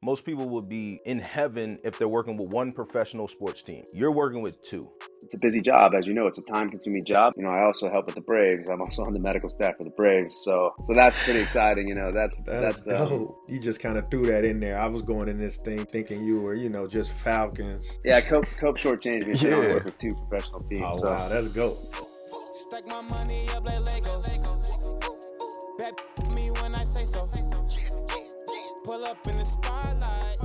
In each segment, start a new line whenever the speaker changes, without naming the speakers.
most people would be in heaven if they're working with one professional sports team. You're working with two.
It's a busy job, as you know. It's a time-consuming job. I also help with the Braves. I'm also on the medical staff for the Braves, so that's pretty exciting.
That's dope. You just kind of threw that in there. I was going in this thing thinking you were, just Falcons.
Yeah. Cope shortchanged me. So I only
Yeah.
work with two professional teams.
Oh
so.
wow, that's dope.
Stack my money up like Legos. Bet me when I say so. Pull up in the spotlight.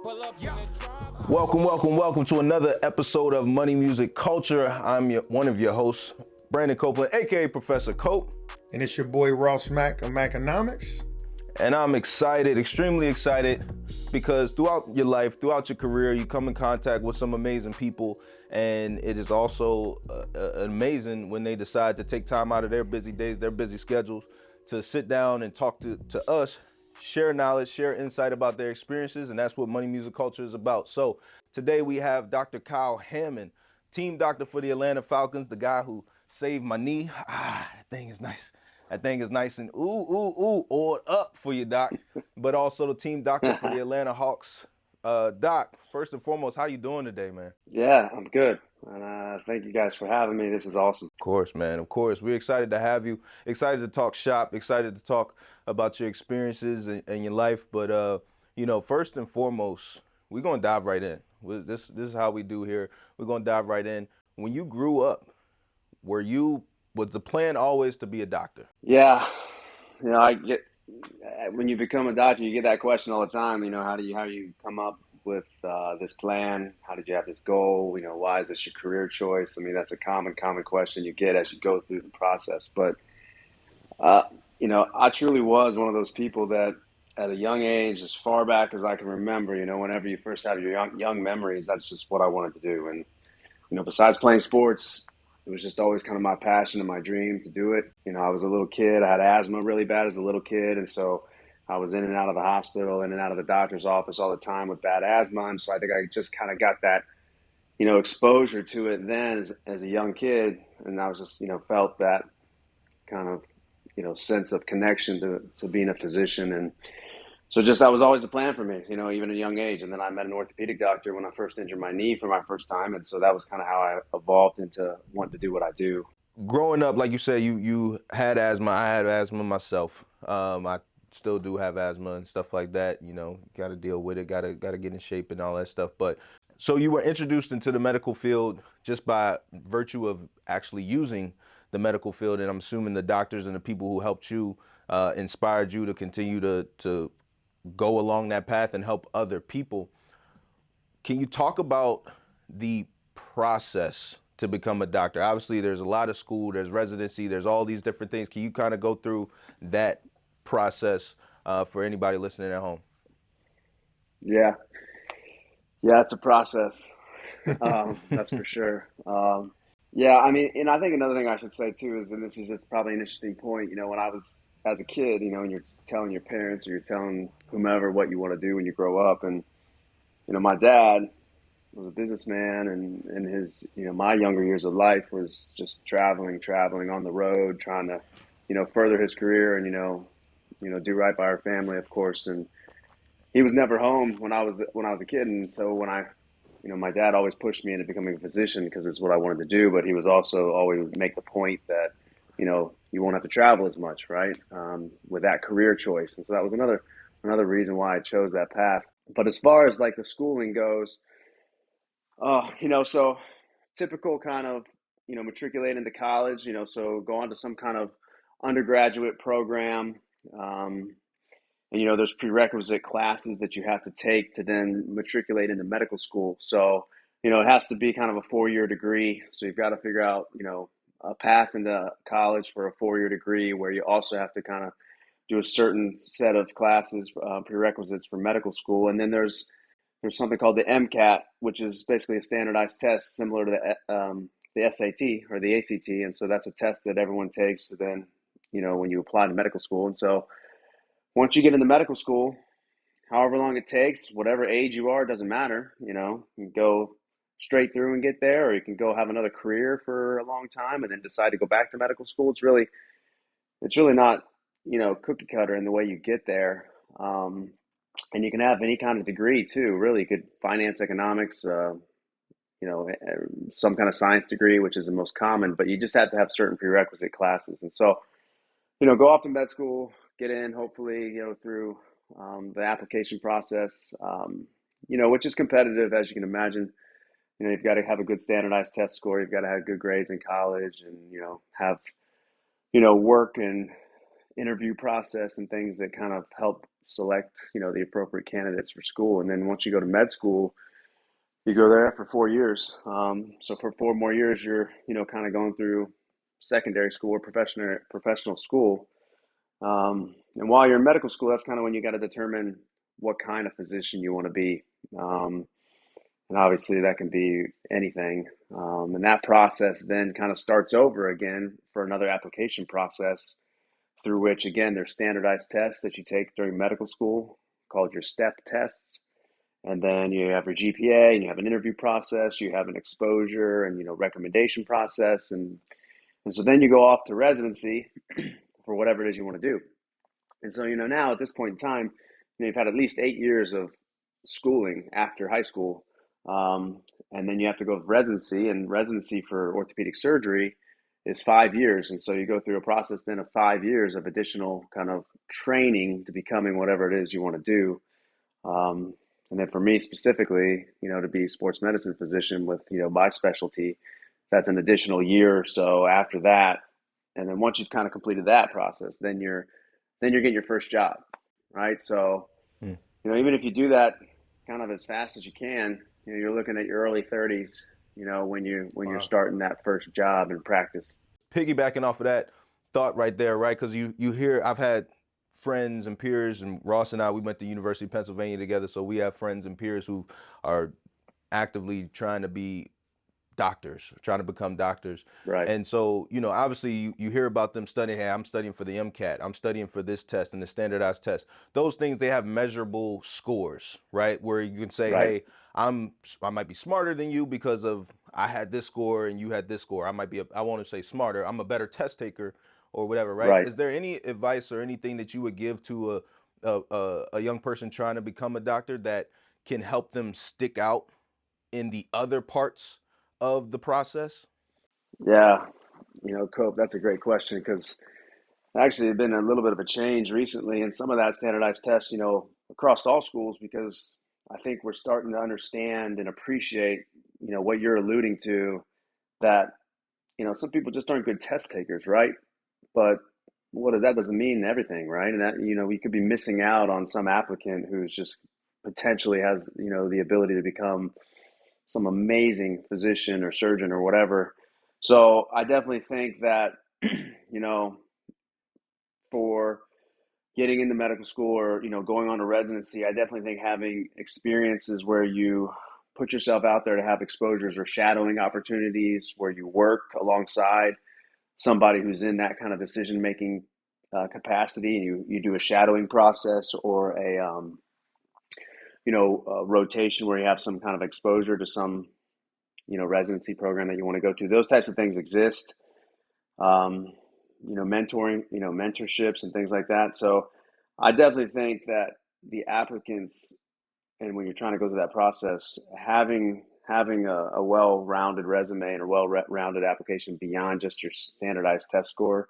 Pull up in the drop.
Welcome to another episode of Money Music Culture. I'm one of your hosts, Brandon Copeland, aka Professor Cope.
And it's your boy Ross Mack of Macconomics.
And I'm excited, extremely excited, because throughout your life, throughout your career, you come in contact with some amazing people. And it is also amazing when they decide to take time out of their busy days, their busy schedules, to sit down and talk to us, share knowledge, share insight about their experiences. And that's what Money Music Culture is about. So today we have Dr. Kyle Hammond, team doctor for the Atlanta Falcons, the guy who saved my knee. That thing is nice. That thing is nice and oiled up for you, Doc. But also the team doctor for the Atlanta Hawks. Doc, first and foremost, how you doing today, man?
Yeah, I'm good. And thank you guys for having me. This is awesome.
Of course, man. Of course. We're excited to have you. Excited to talk shop. Excited to talk about your experiences and your life. But, first and foremost, we're going to dive right in. This is how we do here. We're going to dive right in. When you grew up, was the plan always to be a doctor?
Yeah. When you become a doctor, you get that question all the time. How do you come up with this plan? How did you have this goal? Why is this your career choice? I mean, that's a common question you get as you go through the process. But, I truly was one of those people that at a young age, as far back as I can remember, whenever you first have your young memories, that's just what I wanted to do. And, besides playing sports, it was just always kind of my passion and my dream to do it. I was a little kid. I had asthma really bad as a little kid. And so I was in and out of the hospital, in and out of the doctor's office all the time with bad asthma. And so I think I just kind of got that, exposure to it then as a young kid. And I was just, felt that kind of, sense of connection to being a physician. And so that was always a plan for me, even at a young age. And then I met an orthopedic doctor when I first injured my knee for my first time. And so that was kind of how I evolved into wanting to do what I do.
Growing up, like you said, you had asthma. I had asthma myself. I still do have asthma and stuff like that. Got to deal with it, got to get in shape and all that stuff. But so you were introduced into the medical field just by virtue of actually using the medical field. And I'm assuming the doctors and the people who helped you inspired you to continue to go along that path and help other people. Can you talk about the process to become a doctor? Obviously, there's a lot of school, there's residency, there's all these different things. Can you kind of go through that process for anybody listening at home?
Yeah, it's a process. That's for sure. Yeah, I mean, and I think another thing I should say too is, and this is just probably an interesting point, when I was as a kid, and you're telling your parents or you're telling whomever what you want to do when you grow up. And, my dad was a businessman, and his, my younger years of life was just traveling on the road, trying to, further his career and, do right by our family, of course. And he was never home when I was a kid. And so when my dad always pushed me into becoming a physician because it's what I wanted to do. But he was also always make the point that, you won't have to travel as much, right? With that career choice. And so that was another reason why I chose that path. But as far as like the schooling goes, so typical kind of, matriculate into college, so go on to some kind of undergraduate program. And, there's prerequisite classes that you have to take to then matriculate into medical school. So, it has to be kind of a 4-year degree. So you've got to figure out, a path into college for a 4-year degree where you also have to kind of do a certain set of classes, prerequisites for medical school. And then there's something called the MCAT, which is basically a standardized test similar to the SAT or the ACT. And so that's a test that everyone takes to then, when you apply to medical school. And so once you get into medical school, however long it takes, whatever age you are, it doesn't matter. You can go straight through and get there, or you can go have another career for a long time and then decide to go back to medical school. It's really not, cookie cutter in the way you get there. and you can have any kind of degree too. Really, you could finance, economics, some kind of science degree, which is the most common. But you just have to have certain prerequisite classes. And so, go off to med school, get in, hopefully, through the application process, which is competitive, as you can imagine. You've got to have a good standardized test score. You've got to have good grades in college, and have work and interview process and things that kind of help select the appropriate candidates for school. And then once you go to med school, you go there for 4 years. So for 4 more years, you're kind of going through secondary school or professional school. And while you're in medical school, that's kind of when you got to determine what kind of physician you want to be. And obviously that can be anything. And that process then kind of starts over again for another application process, through which, again, there's standardized tests that you take during medical school called your STEP tests. And then you have your GPA, and you have an interview process, you have an exposure and, recommendation process. And so then you go off to residency for whatever it is you want to do. And so, now at this point in time, you've had at least 8 years of schooling after high school. And then you have to go to residency, and residency for orthopedic surgery is 5 years. And so you go through a process then of 5 years of additional kind of training to becoming whatever it is you want to do. And then for me specifically, to be a sports medicine physician with, my specialty, that's an additional year or so after that. And then once you've kind of completed that process, then you're getting your first job, right? So, even if you do that kind of as fast as you can, you're looking at your early 30s, when you're starting that first job in practice.
Piggybacking off of that thought right there, right? Because you hear, I've had friends and peers, and Ross and I, we went to University of Pennsylvania together, so we have friends and peers who are actively trying to be doctors, trying to become doctors.
Right.
And so, obviously you hear about them studying, hey, I'm studying for the MCAT, I'm studying for this test and the standardized test. Those things, they have measurable scores, right? Where you can say,
Right.
hey, I might be smarter than you because of I had this score and you had this score. I want to say smarter, I'm a better test taker or whatever, right?
Right.
Is there any advice or anything that you would give to a young person trying to become a doctor that can help them stick out in the other parts of the process?
Yeah. Cope, that's a great question, because actually it's been a little bit of a change recently in some of that standardized tests, across all schools, because I think we're starting to understand and appreciate, what you're alluding to, that, some people just aren't good test takers, right? But that doesn't mean everything, right? And that, we could be missing out on some applicant who's just potentially has, the ability to become some amazing physician or surgeon or whatever. So I definitely think that, for getting into medical school or, going on to residency, I definitely think having experiences where you put yourself out there to have exposures or shadowing opportunities where you work alongside somebody who's in that kind of decision-making capacity, and you do a shadowing process or a rotation where you have some kind of exposure to some, residency program that you want to go to. Those types of things exist. Mentoring, mentorships and things like that. So I definitely think that the applicants, and when you're trying to go through that process, having a well-rounded resume and a well-rounded application beyond just your standardized test score,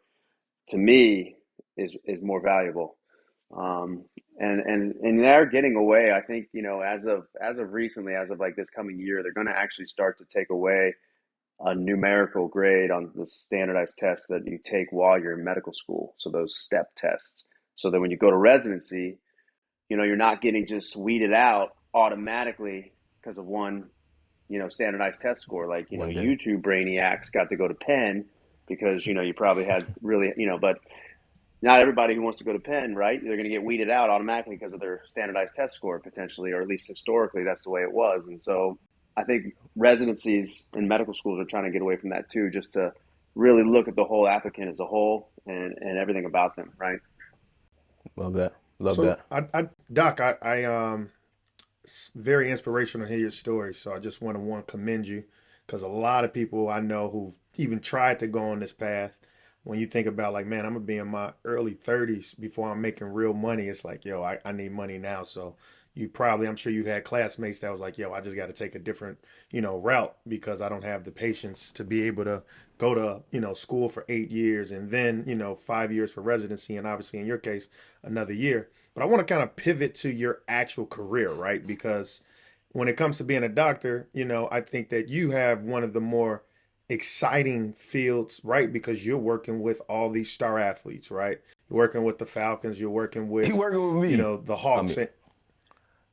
to me, is more valuable. And they're getting away. I think, as of recently, as of like this coming year, they're going to actually start to take away a numerical grade on the standardized tests that you take while you're in medical school. So those STEP tests, so that when you go to residency, you're not getting just weeded out automatically because of one, standardized test score. Like, you two brainiacs got to go to Penn because, you probably had really, but not everybody who wants to go to Penn, right? They're going to get weeded out automatically because of their standardized test score, potentially, or at least historically, that's the way it was. And so I think residencies in medical schools are trying to get away from that too, just to really look at the whole applicant as a whole and everything about them, right?
Love that. Love
So,
that.
Doc, it's very inspirational to hear your story. So I just want to commend you, because a lot of people I know who've even tried to go on this path, when you think about like, man, I'm gonna be in my early 30s before I'm making real money. It's like, yo, I need money now. So you probably, I'm sure you've had classmates that was like, yo, I just got to take a different, route because I don't have the patience to be able to go to, school for 8 years and then, 5 years for residency. And obviously in your case, another year. But I want to kind of pivot to your actual career, right? Because when it comes to being a doctor, I think that you have one of the more exciting fields, right? Because you're working with all these star athletes, right? You're working with the Falcons, you're working
He
with,
working with me.
the
I
Hawks.
mean,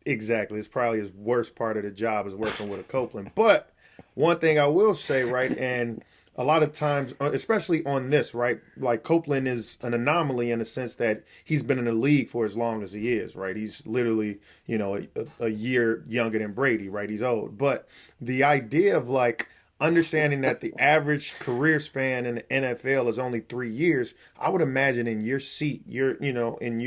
Exactly. It's probably his worst part of the job is working with a Copeland. But one thing I will say, right, and a lot of times, especially on this, right, like Copeland is an anomaly in the sense that he's been in the league for as long as he is, right? He's literally, a year younger than Brady, right? He's old. But the idea of like understanding that the average career span in the NFL is only 3 years, I would imagine in your seat, in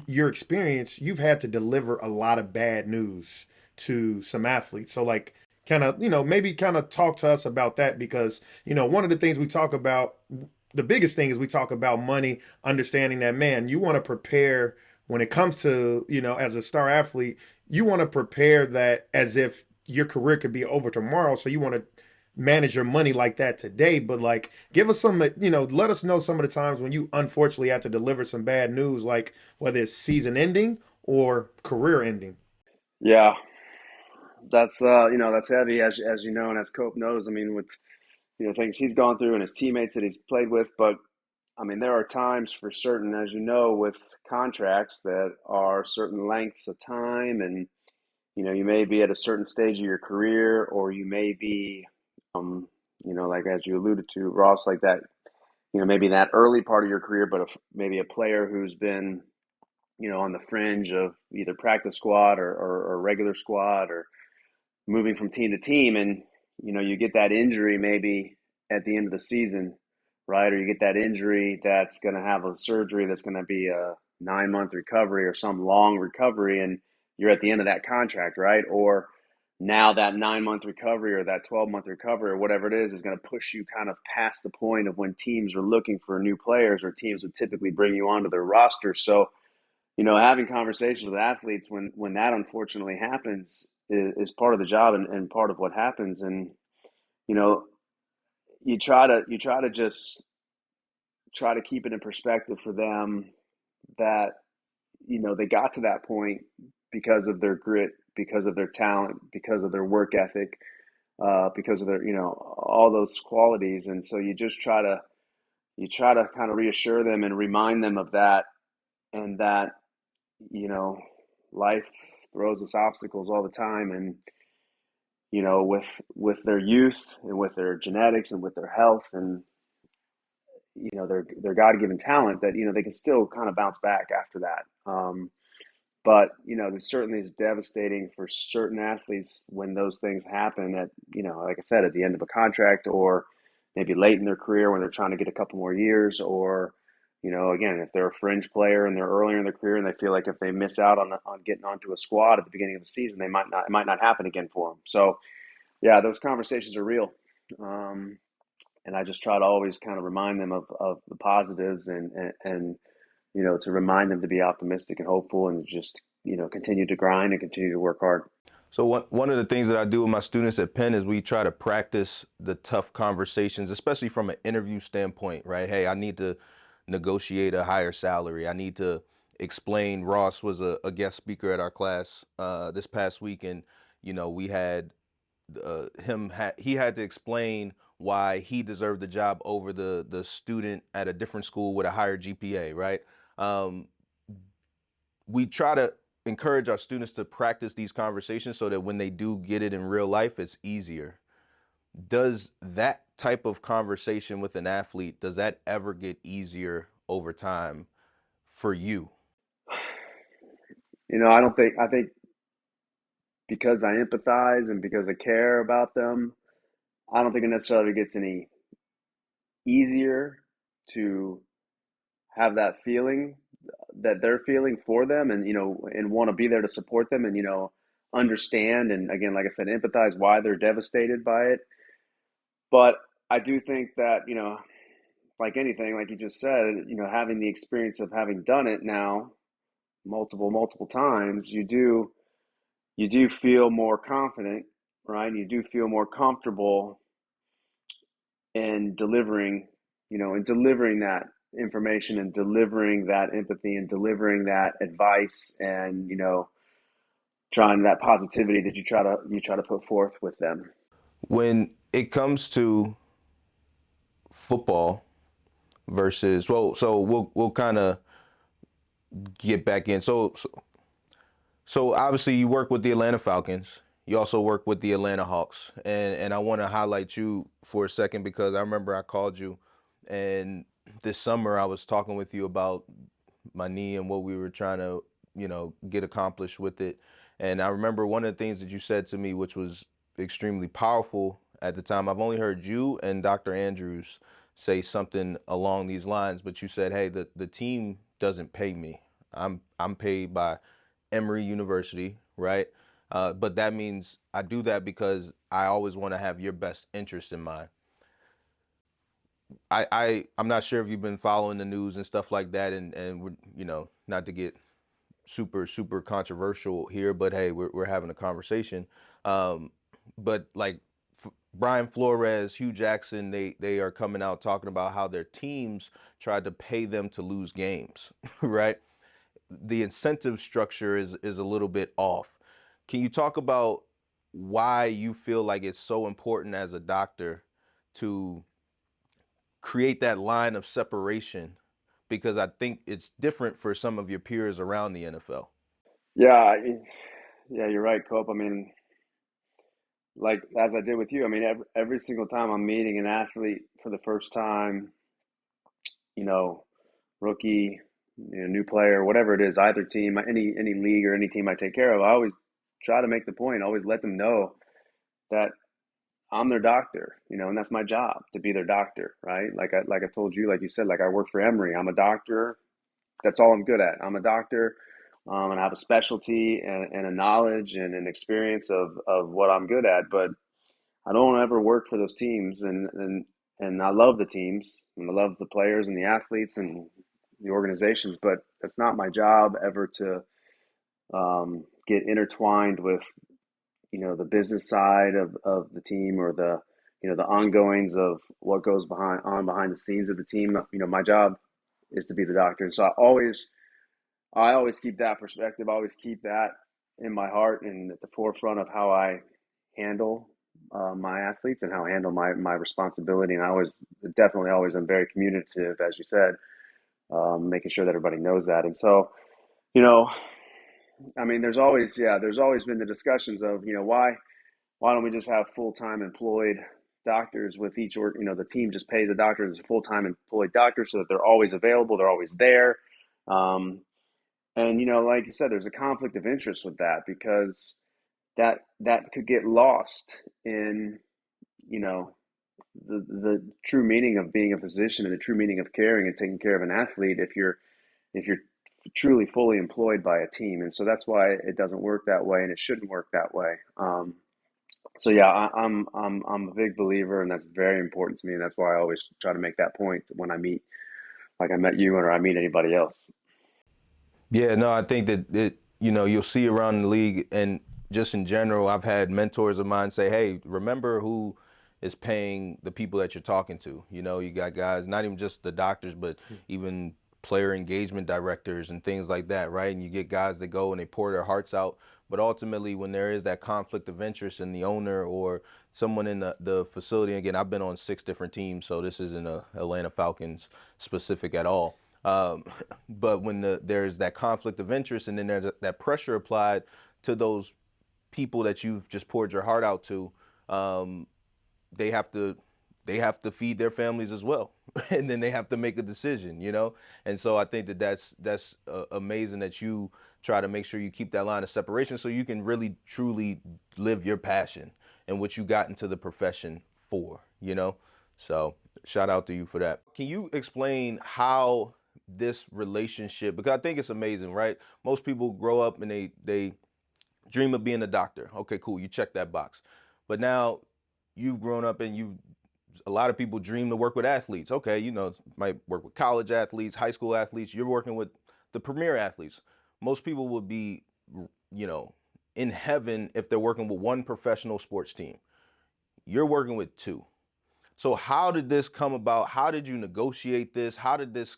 your experience, you've had to deliver a lot of bad news to some athletes. So like kind of, maybe kind of talk to us about that because, one of the things we talk about, the biggest thing is we talk about money, understanding that, man, you want to prepare when it comes to, as a star athlete, you want to prepare that as if your career could be over tomorrow. So you want to manage your money like that today, but like give us some, let us know some of the times when you unfortunately had to deliver some bad news, like whether it's season ending or career ending.
Yeah, that's that's heavy as you know, and as Cope knows. I mean, with things he's gone through and his teammates that he's played with, but I mean, there are times for certain, as you know, with contracts that are certain lengths of time, and you may be at a certain stage of your career, or you may be, like as you alluded to, Ross, like that, maybe in that early part of your career, but maybe a player who's been, on the fringe of either practice squad or regular squad or moving from team to team, and you get that injury maybe at the end of the season, right? Or you get that injury that's going to have a surgery that's going to be a 9 month recovery or some long recovery, and you're at the end of that contract, right? Or now that 9 month recovery or that 12 month recovery or whatever it is going to push you kind of past the point of when teams are looking for new players or teams would typically bring you onto their roster. So having conversations with athletes when that unfortunately happens is part of the job and part of what happens. And you know, you try to just try to keep it in perspective for them that they got to that point because of their grit, because of their talent, because of their work ethic, because of their all those qualities. And so you try to kind of reassure them and remind them of that, and that you know, life throws us obstacles all the time, and with their youth and with their genetics and with their health and their God-given talent, that they can still kind of bounce back after that. But it certainly is devastating for certain athletes when those things happen at like I said, at the end of a contract, or maybe late in their career when they're trying to get a couple more years, or again, if they're a fringe player and they're earlier in their career and they feel like if they miss out on getting onto a squad at the beginning of the season, it might not happen again for them. So yeah, those conversations are real. Um, and I just try to always kind of remind them of the positives, and to remind them to be optimistic and hopeful, and just continue to grind and continue to work hard.
So one of the things that I do with my students at Penn is we try to practice the tough conversations, especially from an interview standpoint, right? Hey, I need to negotiate a higher salary. I need to explain. Ross was a guest speaker at our class this past week, and we had he had to explain why he deserved the job over the student at a different school with a higher GPA, right? Um, we try to encourage our students to practice these conversations so that when they do get it in real life, it's easier. Does that type of conversation with an athlete, does that ever get easier over time for you?
I think because I empathize and because I care about them, I don't think it necessarily gets any easier to have that feeling that they're feeling for them, and and want to be there to support them, and understand, and again, like I said, empathize why they're devastated by it. But I do think that like anything, like you just said, having the experience of having done it now multiple times, you do feel more confident, right? You do feel more comfortable in delivering that information and delivering that empathy and delivering that advice and trying that positivity that you try to put forth with them.
When it comes to football versus, well, so we'll kind of get back in. So obviously you work with the Atlanta Falcons. You also work with the Atlanta Hawks. And I want to highlight you for a second because I remember I called you and this summer I was talking with you about my knee and what we were trying to, get accomplished with it. And I remember one of the things that you said to me, which was extremely powerful at the time. I've only heard you and Dr. Andrews say something along these lines, but you said, hey, the team doesn't pay me. I'm paid by Emory University, right? But that means I do that because I always want to have your best interest in mind. I'm not sure if you've been following the news and stuff like that, and we're, not to get super controversial here, but hey, we're having a conversation. But like Brian Flores, Hugh Jackson, they are coming out talking about how their teams tried to pay them to lose games, right? The incentive structure is a little bit off. Can you talk about why you feel like it's so important as a doctor to create that line of separation? Because I think it's different for some of your peers around the NFL.
Yeah, yeah, you're right, Cope. I mean, like as I did with you, I mean, every single time I'm meeting an athlete for the first time, you know, rookie, new player, whatever it is, either team, any league or any team I take care of, I always try to make the point, always let them know that I'm their doctor, and that's my job to be their doctor, right? Like I told you, like you said, like I work for Emory. I'm a doctor. That's all I'm good at. I'm a doctor, and I have a specialty and a knowledge and an experience of what I'm good at. But I don't ever work for those teams, and I love the teams and I love the players and the athletes and the organizations. But that's not my job ever to get intertwined with the business side of the team or the ongoings of what goes behind the scenes of the team. My job is to be the doctor, and so I always keep that perspective. I always keep that in my heart and at the forefront of how I handle my athletes and how I handle my responsibility. And I always definitely always am very communicative, as you said, making sure that everybody knows that. And so, you know, I mean, there's always been the discussions of, why don't we just have full-time employed doctors with each, or the team just pays a doctor as a full-time employed doctor so that they're always available, they're always there. And like you said, there's a conflict of interest with that because that could get lost in you know the true meaning of being a physician and the true meaning of caring and taking care of an athlete if you're truly fully employed by a team. And so that's why it doesn't work that way and it shouldn't work that way. So yeah, I'm a big believer, and that's very important to me, and that's why I always try to make that point when I meet, like I met you, or I meet anybody else.
Yeah, no, I think that you'll see around the league and just in general, I've had mentors of mine say, hey, remember who is paying the people that you're talking to. You got guys, not even just the doctors, but even player engagement directors and things like that, right? And you get guys that go and they pour their hearts out. But ultimately, when there is that conflict of interest in the owner or someone in the facility, again, I've been on 6 different teams, so this isn't a Atlanta Falcons specific at all. Um, but when there's that conflict of interest and then there's that pressure applied to those people that you've just poured your heart out to, um, they have to feed their families as well, and then they have to make a decision. And so I think that's amazing that you try to make sure you keep that line of separation so you can really truly live your passion and what you got into the profession for. So shout out to you for that. Can you explain how this relationship, because I think it's amazing, right? Most people grow up and they dream of being a doctor. Okay, cool. You check that box. But now you've grown up and you've a lot of people dream to work with athletes. Okay, you know, might work with college athletes, high school athletes. You're working with the premier athletes. Most people would be, you know, in heaven if they're working with one professional sports team. You're working with two. So how did this come about? How did you negotiate this? How did this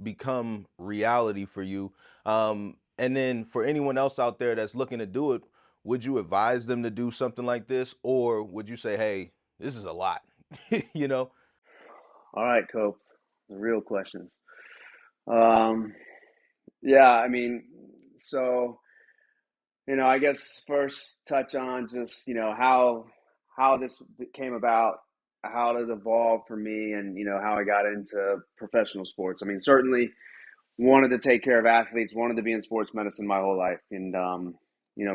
become reality for you? And then for anyone else out there that's looking to do it, would you advise them to do something like this, or would you say, hey, this is a lot, you know?
All right, Cope. The real questions. Um, yeah, I mean, so I guess first touch on just how this came about, how it evolved for me, and how I got into professional sports. I mean, certainly wanted to take care of athletes, wanted to be in sports medicine my whole life, and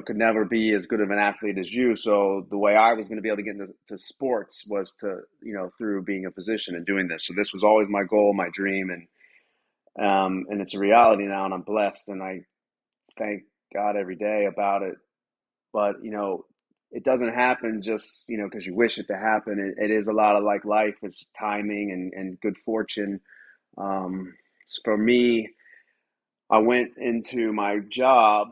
could never be as good of an athlete as you. So the way I was going to be able to get into sports was to through being a physician and doing this. So this was always my goal, my dream, and it's a reality now, and I'm blessed, and I thank God every day about it. But it doesn't happen just because you wish it to happen. It is a lot of like life. It's timing and good fortune. For me, I went into my job,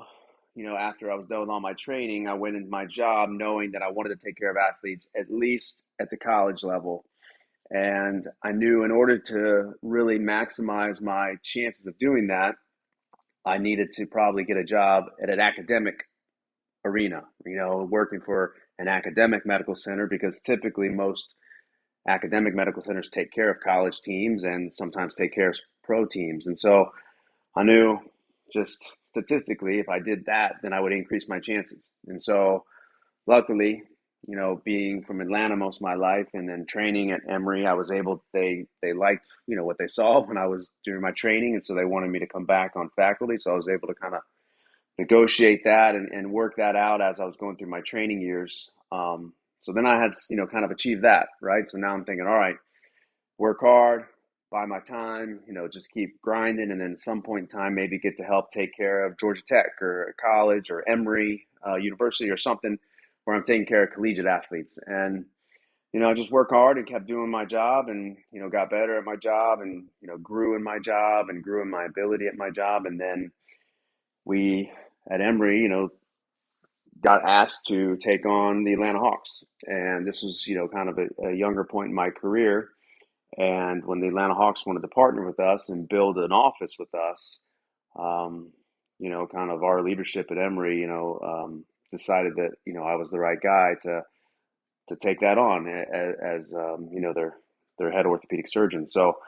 after I was done with all my training. I went into my job knowing that I wanted to take care of athletes, at least at the college level. And I knew in order to really maximize my chances of doing that, I needed to probably get a job at an academic arena, working for an academic medical center, because typically most academic medical centers take care of college teams and sometimes take care of pro teams. And so I knew just statistically, if I did that, then I would increase my chances. And so luckily, being from Atlanta most of my life and then training at Emory, I was able, they liked, what they saw when I was doing my training. And so they wanted me to come back on faculty. So I was able to kind of negotiate that and work that out as I was going through my training years. So then I had, kind of achieved that, right? So now I'm thinking, all right, work hard, buy my time, just keep grinding. And then at some point in time, maybe get to help take care of Georgia Tech or a college or Emory University or something where I'm taking care of collegiate athletes. And, I just worked hard and kept doing my job and, got better at my job and, grew in my job and grew in my ability at my job. And then we at Emory, got asked to take on the Atlanta Hawks. And this was, kind of a younger point in my career. And when the Atlanta Hawks wanted to partner with us and build an office with us, kind of our leadership at Emory, decided that, I was the right guy to take that on as their head orthopedic surgeon. So,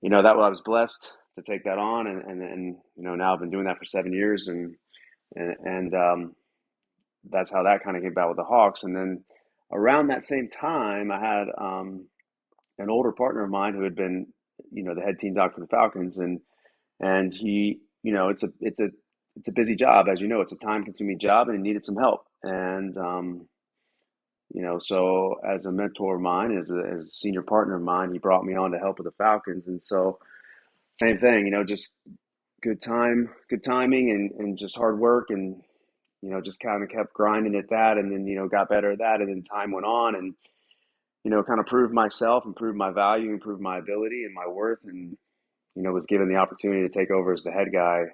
that I was blessed to take that on. And now I've been doing that for 7 years. And that's how that kind of came about with the Hawks. And then around that same time, I had an older partner of mine who had been, the head team doc for the Falcons, and he, it's a busy job, as it's a time-consuming job, and he needed some help. And so as a mentor of mine, as a senior partner of mine, he brought me on to help with the Falcons. And so same thing, just good timing, and just hard work, and just kind of kept grinding at that, and then got better at that, and then time went on, and kind of proved myself, improved my value, improved my ability and my worth, and was given the opportunity to take over as the head guy.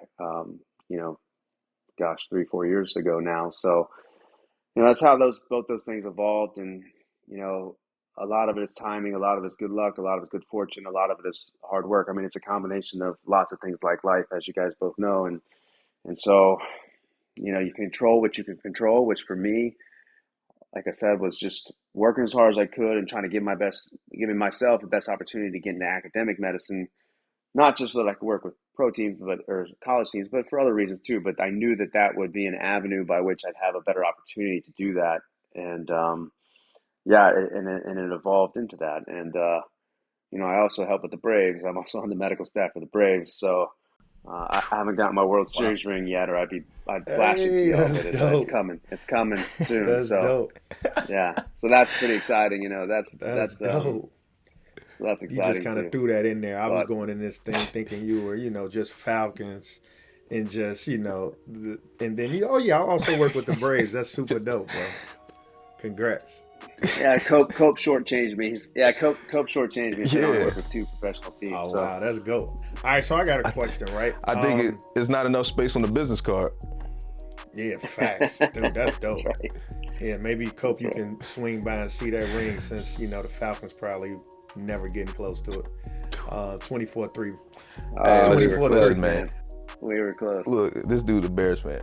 3-4 years ago now. So that's how both those things evolved, and a lot of it is timing, a lot of it is good luck, a lot of it is good fortune, a lot of it is hard work. I mean, it's a combination of lots of things like life, as you guys both know, and so you control what you can control, which for me, like I said, was just working as hard as I could and trying to giving myself the best opportunity to get into academic medicine, not just so that I could work with pro teams, or college teams, but for other reasons too. But I knew that would be an avenue by which I'd have a better opportunity to do that. And it evolved into that. And I also help with the Braves. I'm also on the medical staff for the Braves, so I haven't gotten my World Series ring yet, or I'd flash it to y'all, but it's coming soon.
That's dope.
Yeah, so that's pretty exciting. That's
dope.
So that's exciting.
You just kind of threw that in there. I was going in this thing thinking you were, just Falcons, and just and then I also work with the Braves. That's super dope, bro. Congrats.
Yeah, Cope shortchanged me. Cope shortchanged me. So I don't work with two professional teams.
Oh,
So
wow, that's go. All right, so I got a question, right?
I think it's not enough space on the business card.
Yeah, facts. Dude, that's dope.
that's right.
Yeah, maybe Cope, you can swing by and see that ring since, the Falcons probably never getting close to it. 24-3.
Hey,
We were
24-3.
close,
man.
We were close.
Look, this dude a Bears fan.